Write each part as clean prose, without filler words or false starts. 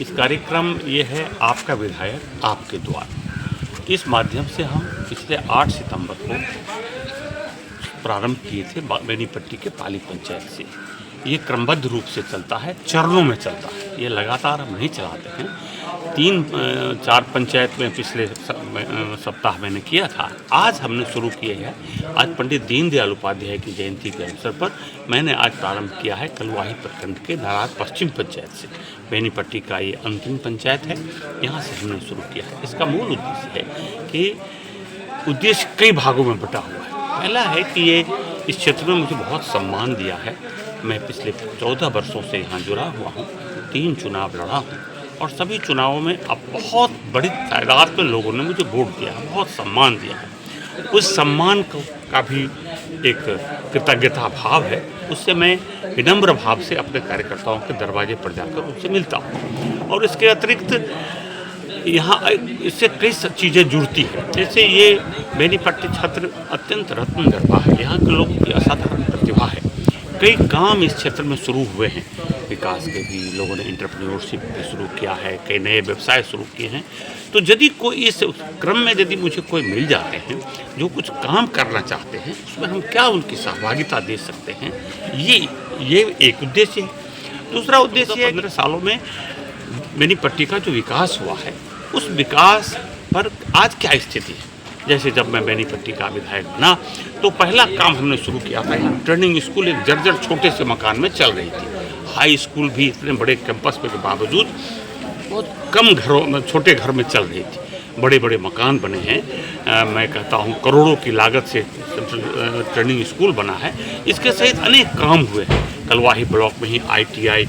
इस कार्यक्रम ये है आपका विधायक आपके द्वार। इस माध्यम से हम पिछले 8 सितंबर को प्रारंभ किए थे बेनीपट्टी के पाली पंचायत से। ये क्रमबद्ध रूप से चलता है, चरणों में चलता है, ये लगातार हम नहीं चलाते हैं। 3-4 पंचायत में पिछले सप्ताह मैंने किया था। आज हमने शुरू किया है, आज पंडित दीनदयाल उपाध्याय की जयंती के अवसर पर मैंने आज प्रारंभ किया है कलवाही प्रखंड के नाराज पश्चिम पंचायत से। बेनीपट्टी का ये अंतिम पंचायत है, यहाँ से हमने शुरू किया है। इसका मूल उद्देश्य है कि उद्देश्य कई भागों में बटा हुआ है। पहला है कि ये इस क्षेत्र में मुझे बहुत सम्मान दिया है। मैं पिछले 14 वर्षों से यहाँ जुड़ा हुआ हूँ, 3 चुनाव लड़ा हूँ और सभी चुनावों में अब बहुत बड़ी तादाद में लोगों ने मुझे वोट दिया है, बहुत सम्मान दिया है। उस सम्मान का भी एक कृतज्ञता भाव है। उससे मैं विनम्र भाव से अपने कार्यकर्ताओं के दरवाजे पर जाकर उनसे मिलता हूँ। और इसके अतिरिक्त यहाँ इससे कई चीज़ें जुड़ती हैं। जैसे ये बेनीपट्टी क्षेत्र अत्यंत रत्न गरबा है, यहाँ के लोगों की असाधारण प्रतिभा है। कई काम इस क्षेत्र में शुरू हुए हैं, विकास के भी लोगों ने एंटरप्रेन्योरशिप भी शुरू किया है, कई नए व्यवसाय शुरू किए हैं। तो यदि कोई इस क्रम में यदि मुझे कोई मिल जाते हैं जो कुछ काम करना चाहते हैं, उसमें हम क्या उनकी सहभागिता दे सकते हैं, ये एक उद्देश्य है। दूसरा उद्देश्य है 15 सालों में बेनीपट्टी का जो विकास हुआ है, उस विकास पर आज क्या स्थिति है। जैसे जब मैं बेनीपट्टी का विधायक बना तो पहला काम हमने शुरू किया था, ट्रेनिंग स्कूल एक जर्जर छोटे से मकान में चल रही थी। हाई स्कूल भी इतने बड़े कैंपस के बावजूद बहुत कम घरों में, छोटे घर में चल रही थी। बड़े बड़े मकान बने हैं। मैं कहता हूँ करोड़ों की लागत से ट्रेनिंग स्कूल बना है। इसके सहित अनेक काम हुए हैं। कलवाही ब्लॉक में ही ITI,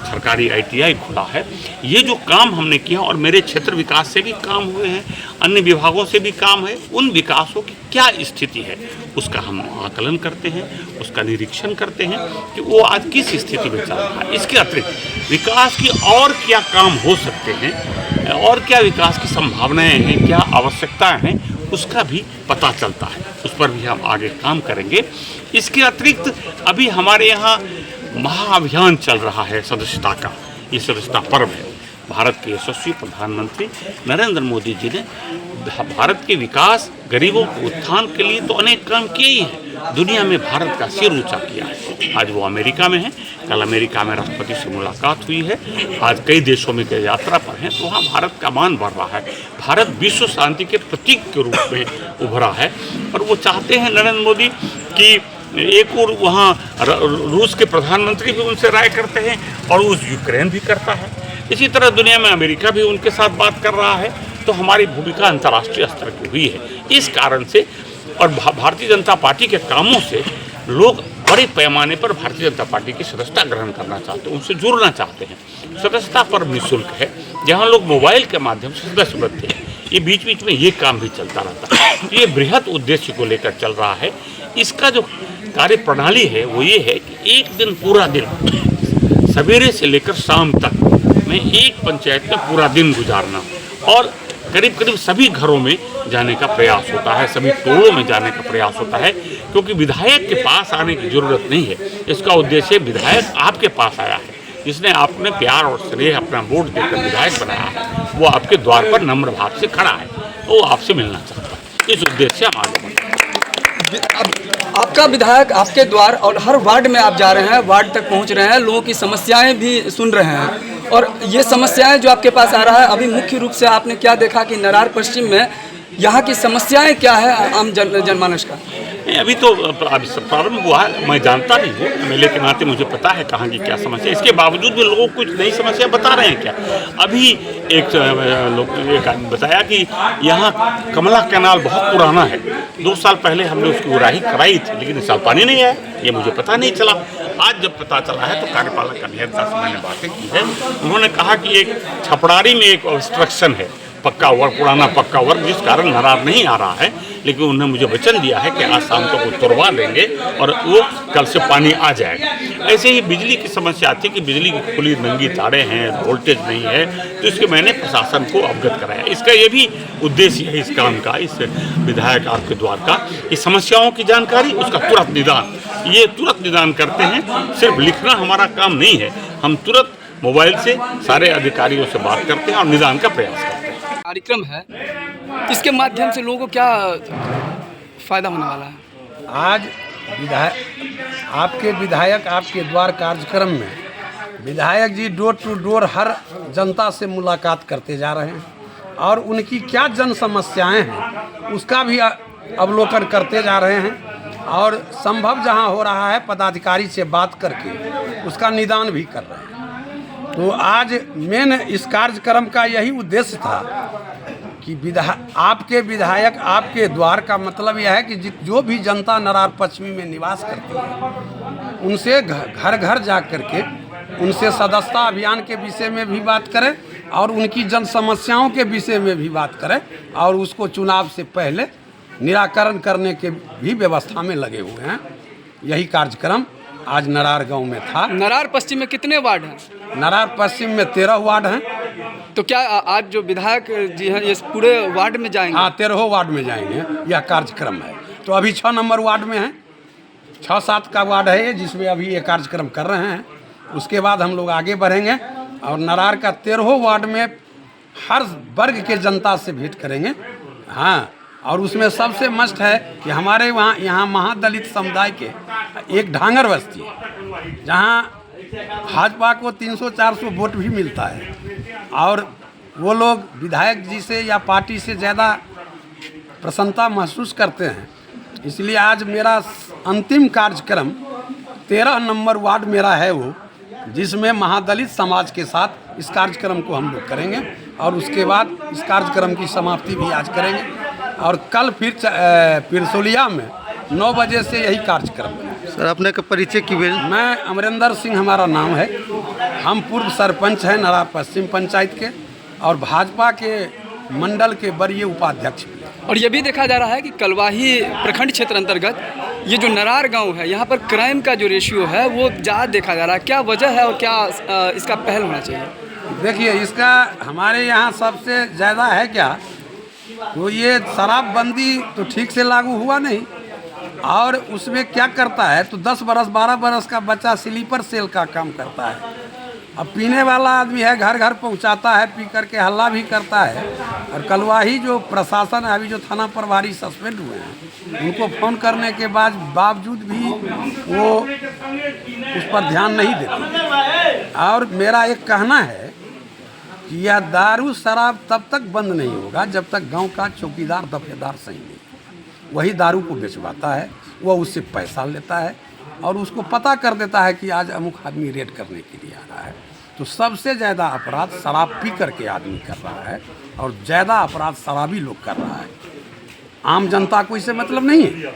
सरकारी ITI खुला है। ये जो काम हमने किया, और मेरे क्षेत्र विकास से भी काम हुए हैं, अन्य विभागों से भी काम है। उन विकासों की क्या स्थिति है उसका हम आकलन करते हैं, उसका निरीक्षण करते हैं कि वो आज किस स्थिति में चल रहा है। इसके अतिरिक्त विकास की और क्या काम हो सकते हैं और क्या विकास की संभावनाएं हैं, क्या आवश्यकताएं हैं, उसका भी पता चलता है। उस पर भी हम आगे काम करेंगे। इसके अतिरिक्त अभी हमारे यहाँ महाअभियान चल रहा है सदस्यता का। ये सदस्यता पर्व है। भारत के यशस्वी प्रधानमंत्री नरेंद्र मोदी जी ने भारत के विकास, गरीबों के उत्थान के लिए तो अनेक काम किए ही हैं। दुनिया में भारत का सिर ऊंचा किया है। आज वो अमेरिका में है, कल अमेरिका में राष्ट्रपति से मुलाकात हुई है, आज कई देशों में कई यात्रा पर हैं। तो वहाँ भारत का मान बढ़ रहा है। भारत विश्व शांति के प्रतीक के रूप में उभरा है। और वो चाहते हैं नरेंद्र मोदी कि एक और वहाँ रूस के प्रधानमंत्री भी उनसे राय करते हैं और उस यूक्रेन भी करता है। इसी तरह दुनिया में अमेरिका भी उनके साथ बात कर रहा है। तो हमारी भूमिका अंतर्राष्ट्रीय स्तर की हुई है। इस कारण से और भारतीय जनता पार्टी के कामों से लोग बड़े पैमाने पर भारतीय जनता पार्टी की सदस्यता ग्रहण करना चाहते हैं, उनसे जुड़ना चाहते हैं। सदस्यता पर निःशुल्क है, जहाँ लोग मोबाइल के माध्यम से सदस्य बनते हैं। ये बीच बीच में ये काम भी चलता रहता है। ये बृहत उद्देश्य को लेकर चल रहा है। इसका जो कार्य प्रणाली है वो ये है कि एक दिन पूरा दिन सवेरे से लेकर शाम तक मैं एक पंचायत में पूरा दिन गुजारना और करीब करीब सभी घरों में जाने का प्रयास होता है, सभी टोलों में जाने का प्रयास होता है। क्योंकि विधायक के पास आने की जरूरत नहीं है। इसका उद्देश्य विधायक आपके पास आया है, जिसने आपने प्यार और स्नेह अपना वोट देकर विधायक बनाया है, वो आपके द्वार पर नम्र भाव से खड़ा है, वो आपसे मिलना चाहता है। इस उद्देश्य से हम आगे बढ़ते हैं। अब आपका विधायक आपके द्वार और हर वार्ड में आप जा रहे हैं, वार्ड तक पहुंच रहे हैं, लोगों की समस्याएं भी सुन रहे हैं। और ये समस्याएं जो आपके पास आ रहा है, अभी मुख्य रूप से आपने क्या देखा कि नरार पश्चिम में यहाँ की समस्याएं क्या है आम जनमानस का? अभी तो प्रारंभ हुआ है, मैं जानता नहीं हूँ, MLA के नाते मुझे पता है कहाँ की क्या समस्या। इसके बावजूद भी लोग कुछ नई समस्या बता रहे हैं। क्या अभी एक आदमी बताया कि यहाँ कमला कैनाल बहुत पुराना है, 2 साल पहले हमने उसकी उड़ाही कराई थी, लेकिन इस साल पानी नहीं आया। ये मुझे पता नहीं चला। आज जब पता चला है तो कार्यपालक अभियंता से मैंने बातें की है। उन्होंने कहा कि एक छपड़ारी में एक ऑब्स्ट्रक्शन है, पक्का वर्क, पुराना पक्का वर्क, जिस कारण नरार नहीं आ रहा है। लेकिन उन्होंने मुझे वचन दिया है कि आज शाम तक वो तुड़वा देंगे और वो कल से पानी आ जाएगा। ऐसे ही बिजली की समस्या आती है कि बिजली की खुली नंगी तारें हैं, वोल्टेज नहीं है, तो इसके मैंने प्रशासन को अवगत कराया। इसका ये भी उद्देश्य है इस काम का, इस विधायक आपके द्वार का, कि समस्याओं की जानकारी, उसका तुरंत निदान। ये तुरंत निदान करते हैं। सिर्फ लिखना हमारा काम नहीं है, हम तुरंत मोबाइल से सारे अधिकारियों से बात करते हैं और निदान का प्रयास करते हैं। कार्यक्रम है, इसके माध्यम से लोगों को क्या फायदा होने वाला है? आज आपके विधायक आपके द्वार कार्यक्रम में विधायक जी डोर टू डोर हर जनता से मुलाकात करते जा रहे हैं और उनकी क्या जन समस्याएं हैं उसका भी अवलोकन करते जा रहे हैं और संभव जहां हो रहा है पदाधिकारी से बात करके उसका निदान भी कर रहे हैं। तो आज मेन इस कार्यक्रम का यही उद्देश्य था कि आपके विधायक आपके द्वार का मतलब यह है कि जो भी जनता नरार पश्चिमी में निवास करती है उनसे घर घर जा कर के उनसे सदस्यता अभियान के विषय में भी बात करें और उनकी जन समस्याओं के विषय में भी बात करें और उसको चुनाव से पहले निराकरण करने के भी व्यवस्था में लगे हुए हैं। यही कार्यक्रम आज नरार गांव में था। नरार पश्चिम में कितने वार्ड हैं? नरार पश्चिम में 13 वार्ड हैं। तो क्या आज जो विधायक जी हैं ये पूरे वार्ड में जाएंगे? हाँ, 13 वार्ड में जाएंगे। यह कार्यक्रम है। तो अभी 6 नंबर वार्ड में हैं, 6-7 का वार्ड है ये जिसमें अभी ये कार्यक्रम कर रहे हैं। उसके बाद हम लोग आगे बढ़ेंगे और नरार का 13 वार्ड में हर वर्ग के जनता से भेंट करेंगे। हाँ, और उसमें सबसे मस्ट है कि हमारे यहाँ महादलित समुदाय के एक ढांगर बस्ती है जहाँ भाजपा को 300-400 वोट भी मिलता है और वो लोग विधायक जी से या पार्टी से ज़्यादा प्रसन्नता महसूस करते हैं। इसलिए आज मेरा अंतिम कार्यक्रम 13 नंबर वार्ड मेरा है वो, जिसमें महादलित समाज के साथ इस कार्यक्रम को हम लोग करेंगे और उसके बाद इस कार्यक्रम की समाप्ति भी आज करेंगे और कल फिर पिरसोलिया में 9 बजे से यही कार्यक्रम है। सर, अपने का परिचय की बेल? मैं अमरिंदर सिंह हमारा नाम है। हम पूर्व सरपंच हैं नरार पश्चिम पंचायत के और भाजपा के मंडल के वरीय उपाध्यक्ष भी। और ये भी देखा जा रहा है कि कलवाही प्रखंड क्षेत्र अंतर्गत ये जो नरार गांव है यहाँ पर क्राइम का जो रेशियो है वो ज़्यादा देखा जा रहा है। क्या वजह है और क्या इसका पहल होना चाहिए? देखिए, इसका हमारे यहाँ सबसे ज़्यादा है क्या, तो ये शराबबंदी तो ठीक से लागू हुआ नहीं और उसमें क्या करता है तो 10 बरस 12 बरस का बच्चा स्लीपर सेल का काम करता है। अब पीने वाला आदमी है, घर घर पहुंचाता है, पी करके हल्ला भी करता है। और कलवाही जो प्रशासन है, अभी जो थाना प्रभारी सस्पेंड हुए हैं, उनको फ़ोन करने के बावजूद भी वो उस पर ध्यान नहीं देते। और मेरा एक कहना है कि यह दारू शराब तब तक बंद नहीं होगा जब तक गांव का चौकीदार दफेदार सही नहीं। वही दारू को बेचवाता है, वह उससे पैसा लेता है और उसको पता कर देता है कि आज अमुक आदमी रेड करने के लिए आ रहा है। तो सबसे ज़्यादा अपराध शराब पी करके आदमी कर रहा है और ज़्यादा अपराध शराबी लोग कर रहा है। आम जनता को इससे मतलब नहीं है।